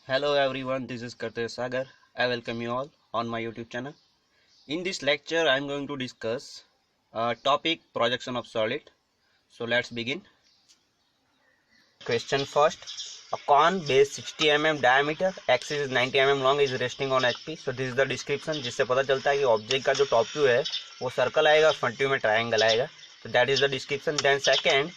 Hello everyone, this is Kartesh Sagar. I welcome you all on my YouTube channel. In this lecture, I am going to discuss topic projection of solid. So let's begin. Question first. A cone base 60 mm diameter, axis is 90 mm long, is resting on HP. So this is the description, जिससे पता चलता है कि object का जो top view है वो circle आएगा, फ्रंट व्यू में ट्रायंगल आएगा. So that is the description. Then second,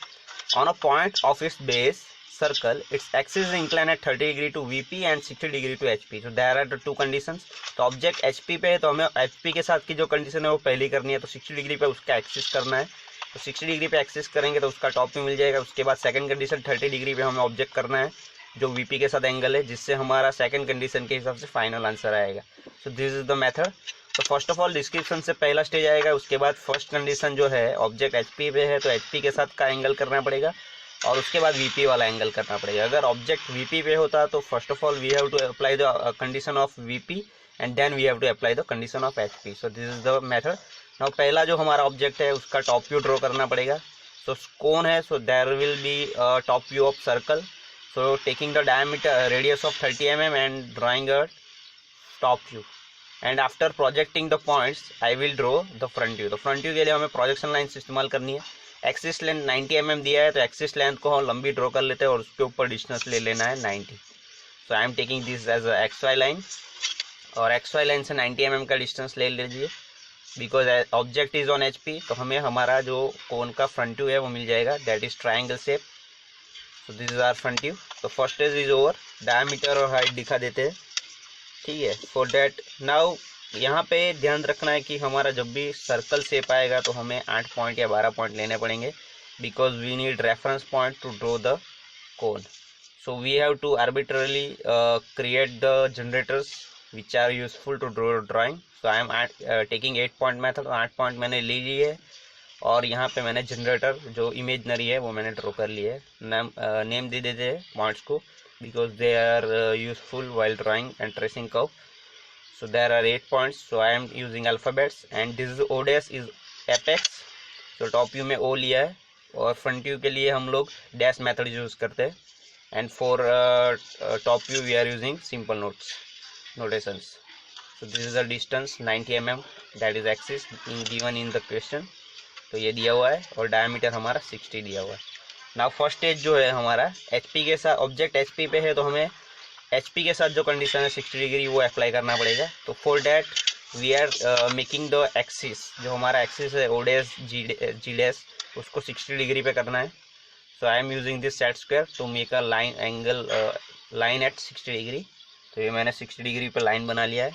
on a point of its base circle, its axis is inclined at 30 degree to VP and 60 degree to HP. So there are the two conditions. तो object HP पे है तो हमें HP के साथ की जो condition है वो पहली करनी है. तो 60 डिग्री पे उसका एक्सिस करना है. तो 60 डिग्री पे एक्सिस करेंगे तो उसका टॉप व्यू मिल जाएगा. उसके बाद सेकंड कंडीशन 30 डिग्री पे हमें ऑब्जेक्ट करना है जो VP के साथ एंगल है, जिससे हमारा सेकंड कंडीशन के हिसाब से फाइनल आंसर आएगा. सो दिस इज द मेथड. तो फर्स्ट ऑफ ऑल डिस्क्रिप्शन से पहला स्टेज आएगा. उसके बाद फर्स्ट कंडीशन जो है ऑब्जेक्ट HP पे है तो HP के साथ का एंगल करना पड़ेगा और उसके बाद VP वाला एंगल करना पड़ेगा. अगर ऑब्जेक्ट VP पे होता तो first of all we have to apply the condition of VP and then we have to apply the condition of HP. So this is the method. Now पहला जो हमारा ऑब्जेक्ट है उसका टॉप व्यू ड्रॉ करना पड़ेगा. So कौन है, so there will be top view of circle. So taking the diameter radius of 30 mm and drawing a top view and after projecting the points I will draw the front view. तो front view के लिए हमें projection lines इस्तेमाल करनी है. Axis length 90 mm दिया है तो एक्सिस लेंथ को हम लंबी ड्रॉ कर लेते हैं और उसके ऊपर डिस्टेंस ले लेना है 90. So I am taking this as a XY line और XY लाइन से 90 mm का डिस्टेंस ले लीजिए. Because object is on HP तो हमें हमारा जो कोन का फ्रंट व्यू है वो मिल जाएगा, that is triangle shape. So this is our front view. तो first stage is over. Diameter और हाइट दिखा देते हैं, ठीक है. फॉर दैट नाउ यहाँ पे ध्यान रखना है कि हमारा जब भी सर्कल शेप आएगा तो हमें 8 पॉइंट या 12 पॉइंट लेने पड़ेंगे because we need reference point to draw the cone. So we have to arbitrarily create the generators which are useful to draw drawing. So I am taking 8 point method. 8 point मैंने ले लिए और यहाँ पे मैंने generator जो imaginary है वो मैंने ड्रॉ कर लिए है. नेम दे देते हैं पॉइंट्स को because they are useful while drawing and tracing curve. So there are 8 points, so I am using alphabets and this is O dash is apex. So top view में O लिया है और front view के लिए हम लोग dash method use करते हैं. And for top view we are using simple notations. So this is the distance 90 mm, that is axis given in the question. तो ये दिया हुआ है और diameter हमारा 60 दिया हुआ है. नाउ फर्स्ट स्टेज जो है हमारा HP के साथ, ऑब्जेक्ट HP पे है तो हमें HP के साथ जो कंडीशन है 60 डिग्री वो अप्लाई करना पड़ेगा. तो for that we are making the axis, जो हमारा एक्सिस है O डैश G डैश, उसको 60 डिग्री पे करना है. So I am using this set square to make a line angle line at 60 degree. तो ये मैंने 60 डिग्री पे लाइन बना लिया है.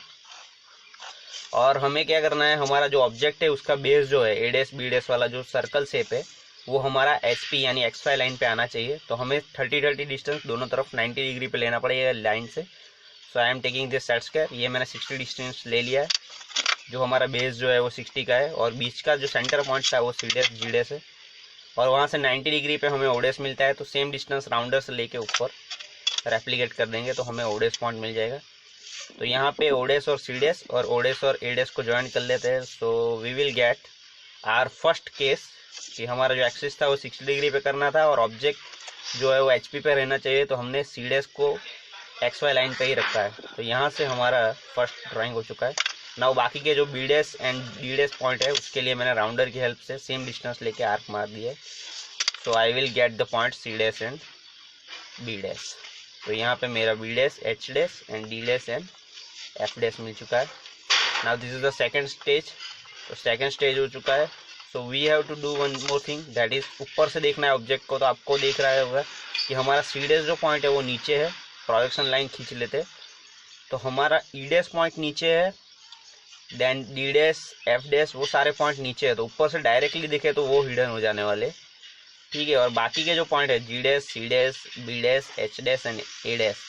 और हमें क्या करना है, हमारा जो ऑब्जेक्ट है उसका बेस जो है A डैश B डैश वाला जो सर्कल शेप है वो हमारा HP यानी XY लाइन पे आना चाहिए. तो हमें 30-30 डिस्टेंस दोनों तरफ 90 डिग्री पे लेना पड़ेगा लाइन से. So I am taking this set square. ये मैंने 60 डिस्टेंस ले लिया है. जो हमारा बेस जो है वो 60 का है और बीच का जो सेंटर पॉइंट था वो C डैश G डैश है और वहाँ से 90 डिग्री पे हमें O डैश मिलता है. तो सेम डिस्टेंस राउंडर से लेके ऊपर रेप्लिकेट कर देंगे तो हमें O डैश पॉइंट मिल जाएगा. तो यहाँ पे O डैश और C डैश और O डैश और A डैश को ज्वाइन कर लेते हैं. So we will get our first case कि हमारा जो एक्सिस था वो 60 डिग्री पे करना था और ऑब्जेक्ट जो है वो HP पे रहना चाहिए. तो हमने C डैश को XY लाइन पे ही रखा है. तो यहाँ से हमारा फर्स्ट ड्राइंग हो चुका है. नाउ बाकी के जो B dash and D dash point है उसके लिए मैंने राउंडर की हेल्प से सेम डिस्टेंस लेके आर्क मार दिया है. So I will get the point C dash and B dash. तो यहाँ पे मेरा B dash H dash and D dash and F dash मिल चुका है. Now this is the second stage. तो सेकेंड स्टेज हो चुका है. So we have to do one more thing, that is ऊपर से देखना है ऑब्जेक्ट को. तो आपको देख रहा होगा कि हमारा C डैश जो पॉइंट है वो नीचे है. प्रोजेक्शन लाइन खींच लेते. तो हमारा E डैश पॉइंट नीचे है, then D dash F dash वो सारे पॉइंट नीचे है. तो ऊपर से डायरेक्टली देखे तो वो हिडन हो जाने वाले, ठीक है. और बाकी के जो पॉइंट है G dash C dash B dash H dash and A dash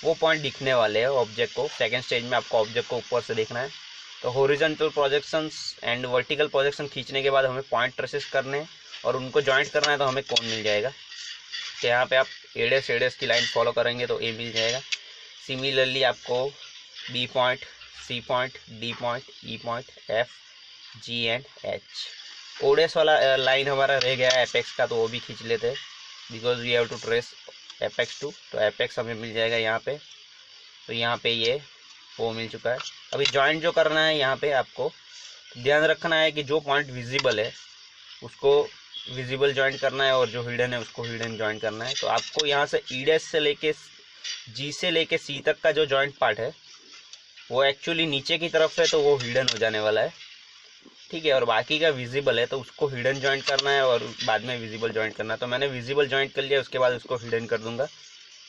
वो पॉइंट दिखने वाले हैं ऑब्जेक्ट को. सेकेंड स्टेज में आपको ऑब्जेक्ट को ऊपर से देखना है. तो horizontal projections and vertical projection खींचने के बाद हमें पॉइंट ट्रेसेस करने और उनको जॉइंट करना है तो हमें कौन मिल जाएगा. तो यहाँ पे आप A डैश की लाइन फॉलो करेंगे तो A मिल जाएगा. सिमिलरली आपको B point, C point, D point, E point, F, G and H. O dash वाला लाइन हमारा रह गया है एपेक्स का, तो वो भी खींच लेते हैं because we have to trace apex to. तो एपेक्स हमें मिल जाएगा यहाँ पे तो यहाँ पे ये वो मिल चुका है। अभी जॉइंट जो करना है यहाँ पे आपको ध्यान रखना है कि जो पॉइंट विजिबल है उसको विजिबल जॉइंट करना है और जो हिडन है उसको हिडन जॉइंट करना है। तो आपको यहाँ से ई डैश से लेके जी से लेके सी तक का जो जॉइंट पार्ट है वो एक्चुअली नीचे की तरफ है, तो वो हिडन हो जाने वाला है, ठीक है। और बाकी का विजिबल है तो उसको हिडन जॉइंट करना है और बाद में विजिबल जॉइंट करना है। तो मैंने विजिबल जॉइंट कर लिया, उसके बाद उसको हिडन कर दूंगा।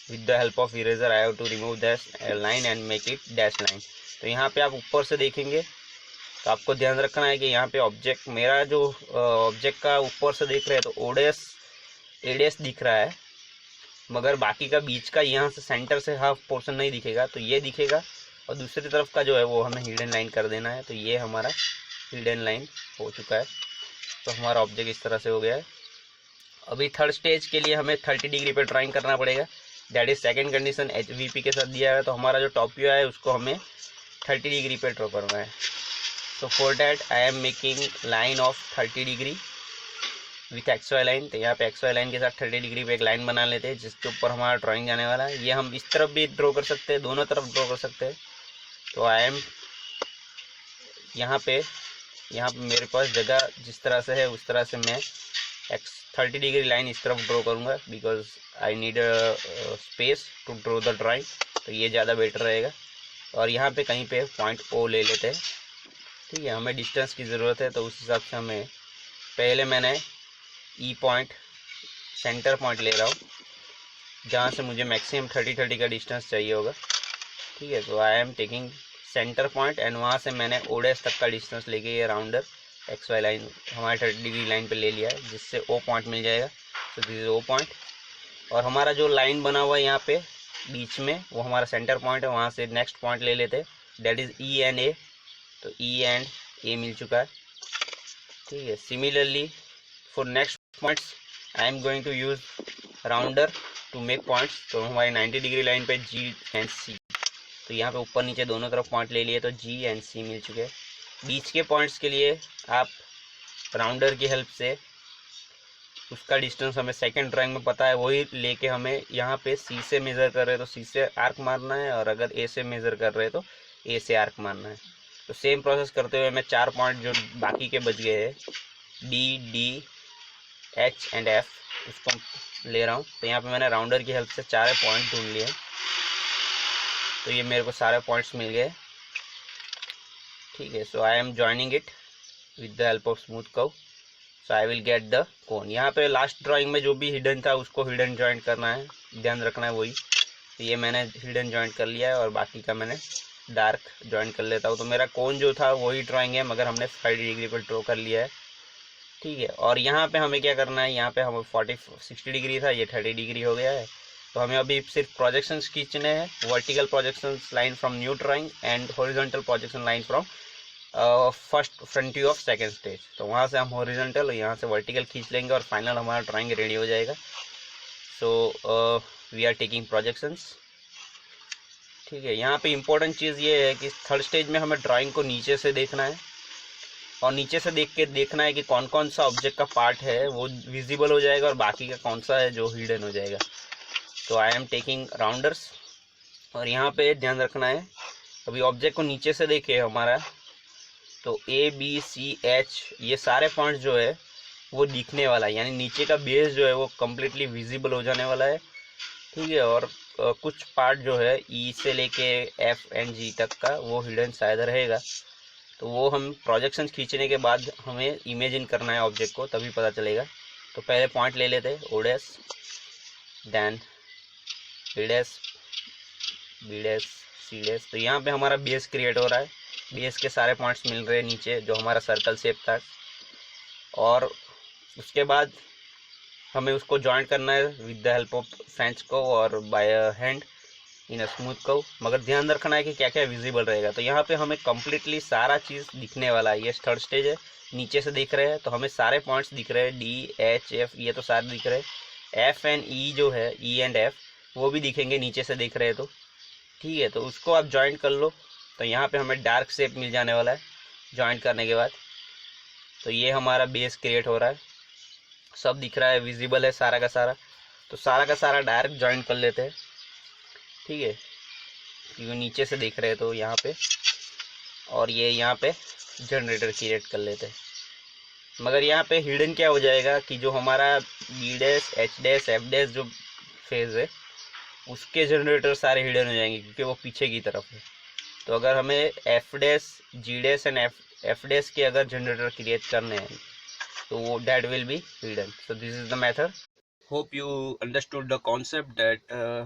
With the help of eraser I have to remove dash line and make it dash line. तो यहाँ पे आप ऊपर से देखेंगे तो आपको ध्यान रखना है कि यहाँ पे ऑब्जेक्ट, मेरा जो ऑब्जेक्ट का ऊपर से देख रहे हैं तो ओडेस एडेस दिख रहा है, मगर बाकी का बीच का यहाँ से सेंटर से हाफ पोर्शन नहीं दिखेगा, तो ये दिखेगा। और दूसरी तरफ का जो है वो हमें हिडन लाइन कर देना है। तो ये हमारा हिडन लाइन हो चुका है। तो हमारा ऑब्जेक्ट इस तरह से हो गया है। अभी थर्ड स्टेज के लिए हमें 30 डिग्री पे ड्राइंग करना पड़ेगा, that is second condition HVP के साथ दिया है। तो हमारा जो टॉप व्यू है उसको हमें 30 डिग्री पे ड्रॉ करना है। So for that I am making line of 30 degree with XY line. तो यहाँ पे XY लाइन के साथ 30 डिग्री पे एक लाइन बना लेते हैं जिसके ऊपर हमारा ड्राइंग जाने वाला है। ये हम इस तरफ भी ड्रॉ कर सकते हैं, दोनों तरफ ड्रॉ कर सकते हैं। तो आई एम यहाँ पे मेरे पास जगह जिस तरह से है उस तरह से मैं 30 डिग्री लाइन इस तरफ ड्रॉ करूँगा, because I need space to draw the drawing. तो ये ज़्यादा बेटर रहेगा। और यहाँ पे कहीं पे पॉइंट O ले लेते हैं, ठीक है। हमें डिस्टेंस की ज़रूरत है तो उस हिसाब से हमें पहले मैंने ई पॉइंट सेंटर पॉइंट ले रहा हूँ जहाँ से मुझे मैक्सिमम 30 का डिस्टेंस चाहिए होगा, ठीक है। तो आई am taking centre point and वहाँ से मैंने ओ डैश तक का डिस्टेंस लेके ये राउंडर XY लाइन हमारे 30 डिग्री लाइन पे ले लिया है, जिससे O पॉइंट मिल जाएगा। तो दिस इज O पॉइंट। और हमारा जो लाइन बना हुआ है यहाँ पे बीच में वो हमारा सेंटर पॉइंट है, वहाँ से नेक्स्ट पॉइंट ले लेते हैं, that is E and A। तो E एंड A मिल चुका है, ठीक है। Similarly for next points I am going to use rounder to make points. तो हमारी 90 डिग्री लाइन पे G एंड C, तो यहाँ पे ऊपर नीचे दोनों तरफ पॉइंट ले लिए, तो G एंड C मिल चुके हैं। बीच के पॉइंट्स के लिए आप राउंडर की हेल्प से उसका डिस्टेंस हमें सेकंड ड्राइंग में पता है, वही लेके हमें यहाँ पे C से मेज़र कर रहे हैं तो C से आर्क मारना है, और अगर A से मेज़र कर रहे हैं तो A से आर्क मारना है। तो सेम प्रोसेस करते हुए मैं 4 पॉइंट जो बाकी के बच गए हैं D, D, H and F उसको ले रहा हूँ। तो यहाँ पे मैंने राउंडर की हेल्प से 4 पॉइंट ढूंढ लिए। तो ये मेरे को सारे पॉइंट्स मिल गए, ठीक है। So I am joining it with the help of smooth curve, so I will get the cone. यहाँ पे लास्ट ड्राइंग में जो भी हिडन था उसको हिडन जॉइंट करना है, ध्यान रखना है वही। तो ये मैंने हिडन जॉइंट कर लिया है और बाकी का मैंने डार्क जॉइंट कर लेता हूँ। तो मेरा कोन जो था वही ड्राइंग है, मगर हमने 30 डिग्री पर ड्रॉ कर लिया है, ठीक है। और यहाँ पे हमें क्या करना है, यहाँ पे हमें 60 डिग्री था, ये 30 डिग्री हो गया है। तो हमें अभी सिर्फ प्रोजेक्शंस खींचने हैं, vertical projections line from new drawing and horizontal projection line from first front view of second stage. तो वहाँ से हम हॉरिजॉन्टल और यहाँ से वर्टिकल खींच लेंगे और फाइनल हमारा ड्राइंग रेडी हो जाएगा। So we are taking projections, ठीक है। यहाँ पे इम्पोर्टेंट चीज़ ये है कि थर्ड स्टेज में हमें ड्राइंग को नीचे से देखना है, और नीचे से देख के देखना है कि कौन कौन सा ऑब्जेक्ट का पार्ट है वो विजिबल हो जाएगा और बाकी का कौन सा है जो हिडन हो जाएगा। तो आई एम टेकिंग राउंडर्स, और यहाँ पे ध्यान रखना है अभी ऑब्जेक्ट को नीचे से देखे हमारा, तो A, B, C, H ये सारे पॉइंट्स जो है वो दिखने वाला है, यानी नीचे का बेस जो है वो कम्प्लीटली विजिबल हो जाने वाला है, ठीक है। और कुछ पार्ट जो है E से लेके F एंड G तक का वो हिडन शायद रहेगा। तो वो हम प्रोजेक्शंस खींचने के बाद हमें इमेजिन करना है ऑब्जेक्ट को, तभी पता चलेगा। तो पहले पॉइंट ले लेते हैं O dash, then B dash, B dash, C dash. तो यहाँ पे हमारा बेस क्रिएट हो रहा है, बेस के सारे पॉइंट्स मिल रहे हैं नीचे जो हमारा सर्कल शेप था, और उसके बाद हमें उसको जॉइंट करना है with the help of French curve और by hand in a smooth curve. मगर ध्यान रखना है कि क्या क्या विजिबल रहेगा। तो यहाँ पे हमें कम्प्लीटली सारा चीज़ दिखने वाला है। ये थर्ड स्टेज है, नीचे से दिख रहे हैं तो हमें सारे पॉइंट्स दिख रहे हैं, D, H, F ये तो सारे दिख रहे हैं। F एंड E जो है, E एंड F वो भी दिखेंगे नीचे से दिख रहे हैं, तो ठीक है। तो उसको आप जॉइंट कर लो। तो यहाँ पे हमें डार्क शेप मिल जाने वाला है जॉइंट करने के बाद। तो ये हमारा बेस क्रिएट हो रहा है, सब दिख रहा है, विजिबल है सारा का सारा। तो सारा का सारा डायरेक्ट जॉइंट कर लेते हैं, ठीक है। ये नीचे से देख रहे तो यहाँ पे, और ये यहाँ पे जनरेटर क्रिएट कर लेते हैं। मगर यहाँ पे हिडन क्या हो जाएगा कि जो हमारा B dash, H dash, F dash जो फेज है उसके जनरेटर सारे हिडन हो जाएंगे क्योंकि वो पीछे की तरफ है। तो अगर हमें F dash, G dash and F dash के अगर जनरेटर क्रिएट करने हैं तो वो that will be hidden. So this is the method. Hope you understood the concept that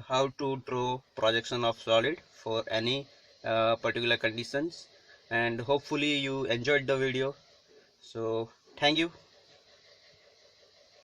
how to draw projection of solid for any particular conditions, and hopefully you enjoyed the video. So thank you.